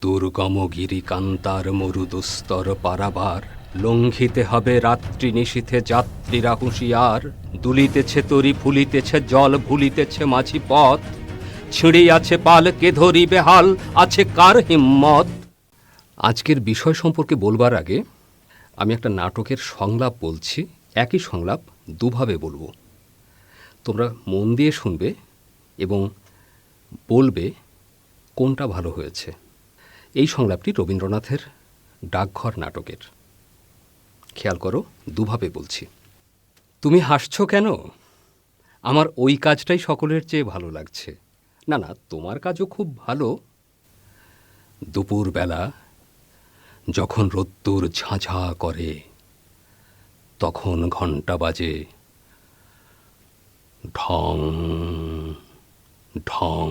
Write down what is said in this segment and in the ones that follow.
দুর্গম গিরিকান্তার মরুদুস্তর পারাবার, লঙ্ঘিতে হবে রাত্রি নিশীথে যাত্রীরা হুঁশিয়ার। দুলিতেছে তরি ফুলিতেছে জল ভুলিতেছে মাঝি পথ, ছিঁড়িয়াছে পাল কে ধরিবে হাল, আছে কার হিম্মত। আজকের বিষয় সম্পর্কে বলবার আগে আমি একটা নাটকের সংলাপ বলছি। একই সংলাপ দুভাবে বলবো। তোমরা মন দিয়ে শুনবে এবং বলবে কোনটা ভালো হয়েছে। এই সংলাপটি রবীন্দ্রনাথের ডাকঘর নাটকের। খেয়াল করো, দুভাবে বলছি। তুমি হাসছো কেন? আমার ওই কাজটাই সকলের চেয়ে ভালো লাগছে। না না, তোমার কাজও খুব ভালো। দুপুরবেলা যখন রোদ্দুর ঝাঁঝা করে, তখন ঘণ্টা বাজে ঢং ঢং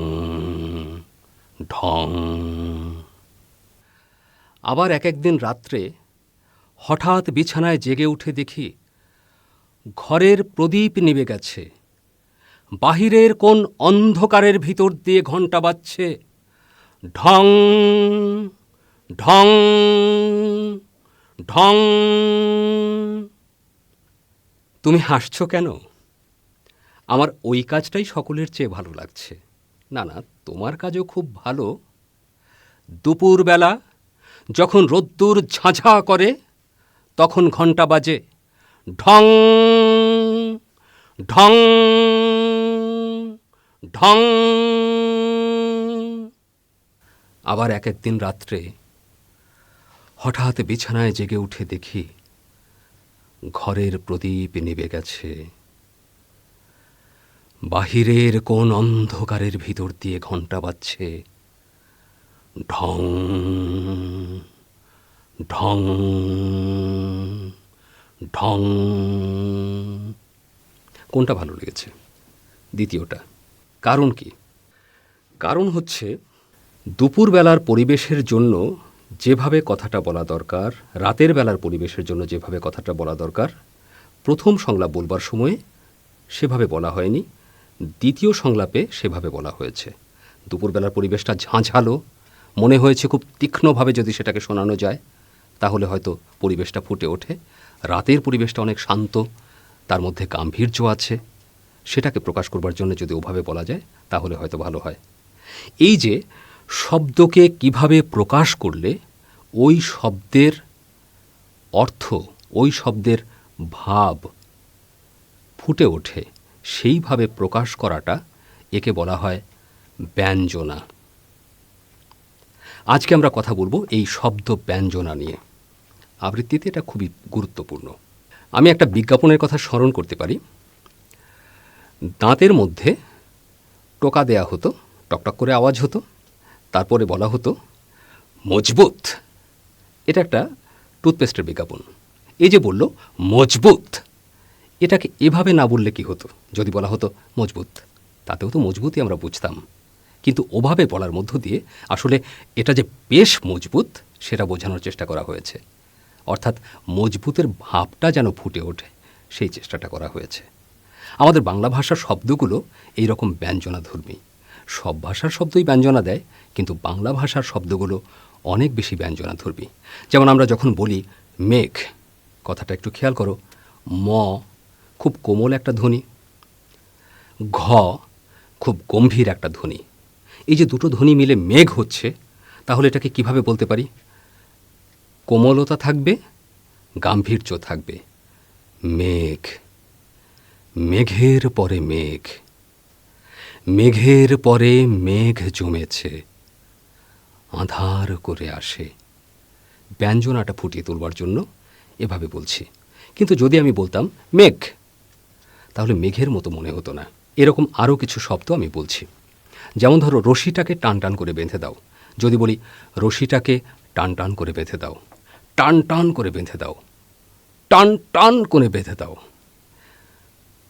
ঢং। আবার এক একদিন রাত্রে হঠাৎ বিছানায় জেগে উঠে দেখি ঘরের প্রদীপ নিভে গেছে, বাহিরের কোন অন্ধকারের ভিতর দিয়ে ঘণ্টা বাজছে ঢং ঢং ঢং। তুমি হাসছো কেন? আমার ওই কাজটাই সকলের চেয়ে ভালো লাগছে। না না, তোমার কাজও খুব ভালো। দুপুরবেলা যখন রোদ্দুর ঝাঁঝা করে, তখন ঘণ্টা বাজে ঢং ঢং ঢং। আবার এক একদিন রাত্রে হঠাৎ বিছানায় জেগে উঠে দেখি ঘরের প্রদীপ নিভে গেছে, বাহিরের কোন অন্ধকারের ভিতর দিয়ে ঘণ্টা বাজছে ঢং ঢং ঢং। কোনটা ভালো লেগেছে? দ্বিতীয়টা। কারণ কি? কারণ হচ্ছে দুপুরবেলার পরিবেশের জন্য যেভাবে কথাটা বলা দরকার, রাতের বেলার পরিবেশের জন্য যেভাবে কথাটা বলা দরকার, প্রথম সংলাপ বলবার সময়ে সেভাবে বলা হয়নি, দ্বিতীয় সংলাপে সেভাবে বলা হয়েছে। দুপুরবেলার পরিবেশটা ঝাঁঝালো, মনে হয়েছে খুব তীক্ষ্ণভাবে যদি সেটাকে শোনানো যায় তাহলে হয়তো পরিবেশটা ফুটে ওঠে। রাতের পরিবেশটা অনেক শান্ত, তার মধ্যে গাম্ভীর্য আছে, সেটাকে প্রকাশ করবার জন্য যদি ওভাবে বলা যায় তাহলে হয়তো ভালো হয়। এই যে শব্দকে কিভাবে প্রকাশ করলে ওই শব্দের অর্থ, ওই শব্দের ভাব ফুটে ওঠে, সেইভাবে প্রকাশ করাটা, একে বলা হয় ব্যঞ্জনা। আজকে আমরা কথা বলবো এই শব্দ ব্যঞ্জনা নিয়ে। আবৃত্তিতে এটা খুবই গুরুত্বপূর্ণ। আমি একটা বিজ্ঞাপনের কথা স্মরণ করতে পারি। দাঁতের মধ্যে টোকা দেয়া হতো, টকটক করে আওয়াজ হতো, তারপরে বলা হতো মজবুত। এটা একটা টুথপেস্টের বিজ্ঞাপন। এই যে বলল মজবুত, এটাকে এভাবে না বললে কি হতো? যদি বলা হতো মজবুত, তাতেও তো মজবুতই আমরা বুঝতাম, কিন্তু ওভাবে বলার মধ্য দিয়ে আসলে এটা যে বেশ মজবুত সেটা বোঝানোর চেষ্টা করা হয়েছে। অর্থাৎ মজবুতের ভাবটা যেন ফুটে ওঠে, সেই চেষ্টাটা করা হয়েছে। আমাদের বাংলা ভাষার শব্দগুলো এই রকম ব্যঞ্জনাধর্মী। সব ভাষার শব্দই ব্যঞ্জনা দেয়, কিন্তু বাংলা ভাষার শব্দগুলো অনেক বেশি ব্যঞ্জনাধর্মী। যেমন আমরা যখন বলি মেঘ, কথাটা একটু খেয়াল করো। ম খুব কোমল একটা ধ্বনি, ঘ খুব গম্ভীর একটা ধ্বনি। এই যে দুটো ধ্বনি মিলে মেঘ হচ্ছে, তাহলে এটাকে কিভাবে বলতে পারি? কোমলতা থাকবে, গাম্ভীর্য থাকবে। মেঘ, মেঘের পরে মেঘ, মেঘের পরে মেঘ জমেছে, আঁধার করে আসে। ব্যঞ্জনাটা ফুটিয়ে তুলবার জন্য এভাবে বলছি। কিন্তু যদি আমি বলতাম মেঘ, তাহলে মেঘের মতো মনে হতো না। এরকম আরও কিছু শব্দ আমি বলছি। যেমন ধরো, রশিটাকে টান টান করে বেঁধে দাও। যদি বলি রশিটাকে টান টান করে বেঁধে দাও, টান টান করে বেঁধে দাও, টান টান করে বেঁধে দাও,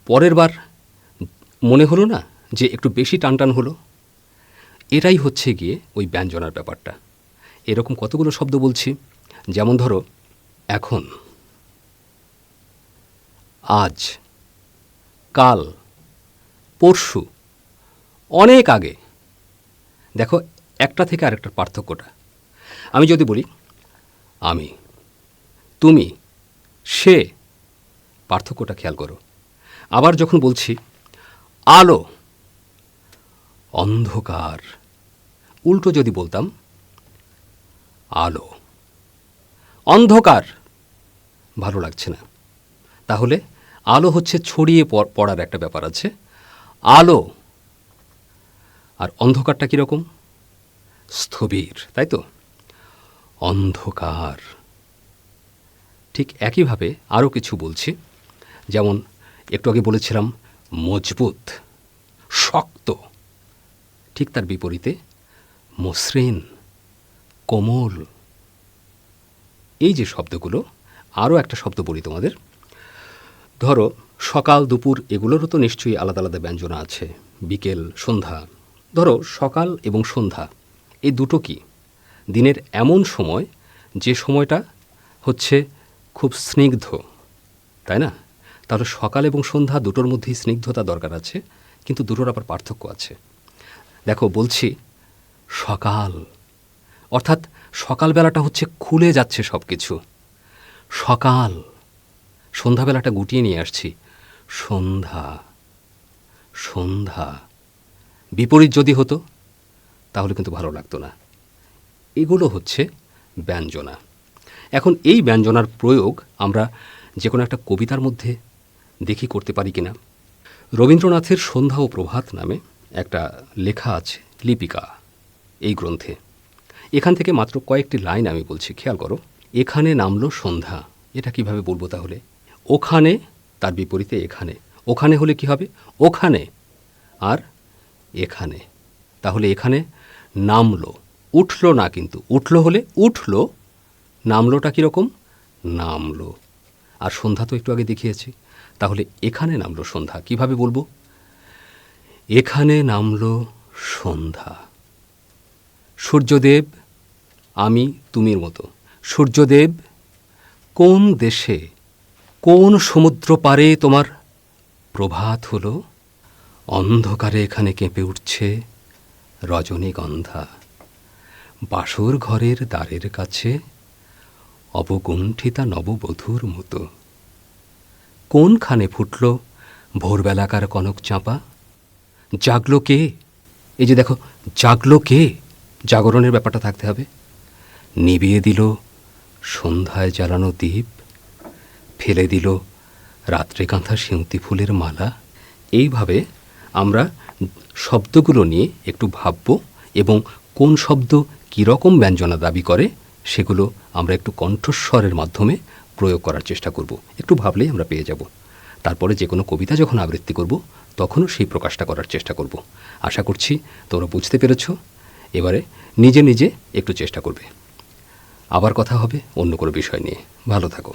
পরের বার মনে হলো না যে একটু বেশি টান টান হলো? এটাই হচ্ছে গিয়ে ওই ব্যঞ্জনার ব্যাপারটা। এরকম কতগুলো শব্দ বলছি। যেমন ধরো, এখন, আজ, কাল, পরশু, অনেক আগে। দেখো একটা থেকে আরেকটার পার্থক্যটা। আমি যদি বলি আমি, তুমি, সে, পার্থক্যটা খেয়াল করো। আবার যখন বলছি আলো, অন্ধকার, উল্টো যদি বলতাম আলো, অন্ধকার, ভালো লাগছে না। তাহলে আলো হচ্ছে ছড়িয়ে পড়ার একটা ব্যাপার আছে, আলো। আর অন্ধকারটা কীরকম? স্থবির, তাই তো? অন্ধকার। ঠিক একইভাবে আরও কিছু বলছি, যেমন একটু আগে বলেছিলাম মজবুত, শক্ত। ঠিক তার বিপরীতে মসৃণ, কোমল। এই যে শব্দগুলো, আরও একটা শব্দ বলি তোমাদের। ধরো সকাল, দুপুর, এগুলোরও তো নিশ্চয়ই আলাদা আলাদা ব্যঞ্জনা আছে। বিকেল, সন্ধ্যা। ধরো সকাল এবং সন্ধ্যা, এই দুটো কি দিনের এমন সময় যে সময়টা হচ্ছে খুব স্নিগ্ধ, তাই না? তাহলে সকাল এবং সন্ধ্যা দুটোর মধ্যেই স্নিগ্ধতা দরকার আছে, কিন্তু দুটোর আবার পার্থক্য আছে। দেখো বলছি সকাল, অর্থাৎ সকালবেলাটা হচ্ছে খুলে যাচ্ছে সব কিছু, সকাল। সন্ধ্যাবেলাটা গুটিয়ে নিয়ে আসছি, সন্ধ্যা, সন্ধ্যা। বিপরীত যদি হতো তাহলে কিন্তু ভালো লাগতো না। এগুলো হচ্ছে ব্যঞ্জনা। এখন এই ব্যঞ্জনার প্রয়োগ আমরা যে কোনো একটা কবিতার মধ্যে দেখি করতে পারি কিনা। রবীন্দ্রনাথের সন্ধ্যা ও প্রভাত নামে একটা লেখা আছে লিপিকা এই গ্রন্থে। এখান থেকে মাত্র কয়েকটি লাইন আমি বলছি, খেয়াল করো। এখানে নামলো সন্ধ্যা, এটা কিভাবে বলবো তাহলে? ওখানে, তার বিপরীতে এখানে। ওখানে হলে কি হবে? ওখানে, আর এখানে। তাহলে এখানে নামলো, উঠলো না, কিন্তু উঠলো হলে উঠলো, নামলোটা কীরকম? নামলো। আর সন্ধ্যা তো একটু আগে দেখিয়েছি, তাহলে এখানে নামলো সন্ধ্যা। কিভাবে বলবো? এখানে নামলো সন্ধ্যা। সূর্যদেব, আমি তুমির মতো। সূর্যদেব, কোন দেশে, কোন সমুদ্র পারে তোমার প্রভাত হলো? অন্ধকারে এখানে কেঁপে উঠছে রজনীগন্ধা। বাসর ঘরের দ্বারের কাছে অবগুণ্ঠিতা নববধূর মতো। কোনখানে ফুটল ভোরবেলাকার কনক চাঁপা? জাগলো কে? এই যে দেখো, জাগলো কে? জাগরণের ব্যাপারটা থাকতে হবে। নিভিয়ে দিল সন্ধ্যায় জ্বালানো দ্বীপ, ফেলে দিল রাত্রে কাঁথা সিঁউতি ফুলের মালা। এইভাবে আমরা শব্দগুলো নিয়ে একটু ভাবব, এবং কোন শব্দ কীরকম ব্যঞ্জনা দাবি করে সেগুলো আমরা একটু কণ্ঠস্বরের মাধ্যমে প্রয়োগ করার চেষ্টা করব। একটু ভাবলেই আমরা পেয়ে যাব। তারপরে যে কোনো কবিতা যখন আবৃত্তি করব তখনও সেই প্রকাশটা করার চেষ্টা করব। আশা করছি তোমরা বুঝতে পেরেছ। এবারে নিজে নিজে একটু চেষ্টা করবে। আবার কথা হবে অন্য কোনো বিষয় নিয়ে। ভালো থাকো।